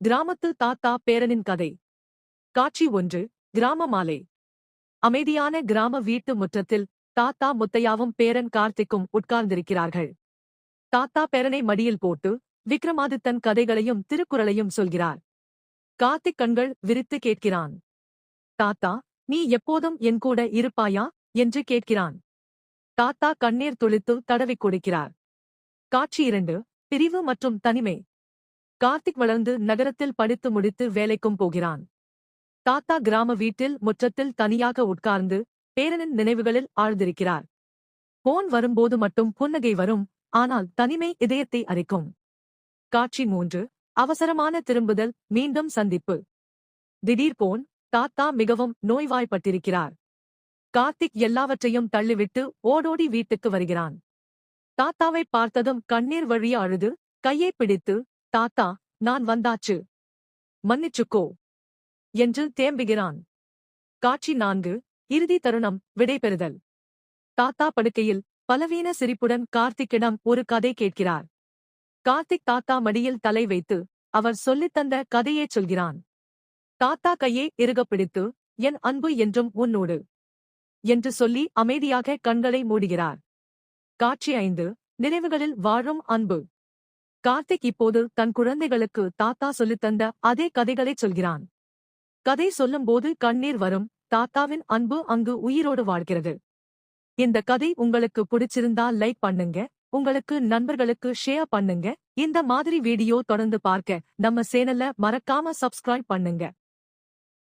கிராமத்து தாத்தா பேரனின் கதை. காட்சி 1. கிராம மாலை. அமைதியான கிராம வீட்டு முற்றத்தில் தாத்தா முத்தையாவும் பேரன் கார்த்திக்கும் உட்கார்ந்திருக்கிறார்கள். தாத்தா பேரனை மடியில் போட்டு விக்ரமாதித்தன் கதைகளையும் திருக்குறளையும் சொல்கிறார். கார்த்திக் கண்கள் விரித்து கேட்கிறான். தாத்தா, நீ எப்போதும் என் கூட இருப்பாயா என்று கேட்கிறான். தாத்தா கண்ணீர் துளித்து தடவிக் கொடுக்கிறார். காட்சி 2. பிரிவு மற்றும் தனிமை. கார்த்திக் வளர்ந்து நகரத்தில் படித்து முடித்து வேலைக்கும் போகிறான். தாத்தா கிராம வீட்டில் முற்றத்தில் தனியாக உட்கார்ந்து பேரனின் நினைவுகளில் ஆழ்ந்திருக்கிறார். போன் வரும்போது மட்டும் புன்னகை வரும், ஆனால் தனிமை இதயத்தை அரிக்கும். காட்சி 3. அவசரமான திரும்புதல், மீண்டும் சந்திப்பு. திடீர் போன். தாத்தா மிகவும் நோய்வாய்ப்பட்டிருக்கிறார். கார்த்திக் எல்லாவற்றையும் தள்ளிவிட்டு ஓடோடி வீட்டுக்கு வருகிறான். தாத்தாவை பார்த்ததும் கண்ணீர் வழிய அழுது கையை பிடித்து, தாத்தா, நான் வந்தாச்சு, மன்னிச்சுக்கோ என்று தேம்புகிறான். காட்சி 4. இறுதி தருணம், விடைபெறுதல். தாத்தா படுக்கையில் பலவீன சிரிப்புடன் கார்த்திக்கிடம் ஒரு கதை கேட்கிறார். கார்த்திக் தாத்தா மடியில் தலை வைத்து அவர் சொல்லித்தந்த கதையே சொல்கிறான். தாத்தா கையை இறுகப் பிடித்து, என் அன்பு என்றும் உன்னோடு என்று சொல்லி அமைதியாக கண்களை மூடுகிறார். காட்சி 5. நினைவுகளில் வாழும் அன்பு. கார்த்திக் இப்போது தன் குழந்தைகளுக்கு தாத்தா சொல்லித்தந்த அதே கதைகளைச் சொல்கிறான். கதை சொல்லும்போது கண்ணீர் வரும், தாத்தாவின் அன்பு அங்கு உயிரோடு வாழ்கிறது. இந்த கதை உங்களுக்கு பிடிச்சிருந்தா லைக் பண்ணுங்க, உங்களுக்கு நண்பர்களுக்கு ஷேர் பண்ணுங்க. இந்த மாதிரி வீடியோ தொடர்ந்து பார்க்க நம்ம சேனலை மறக்காம சப்ஸ்கிரைப் பண்ணுங்க.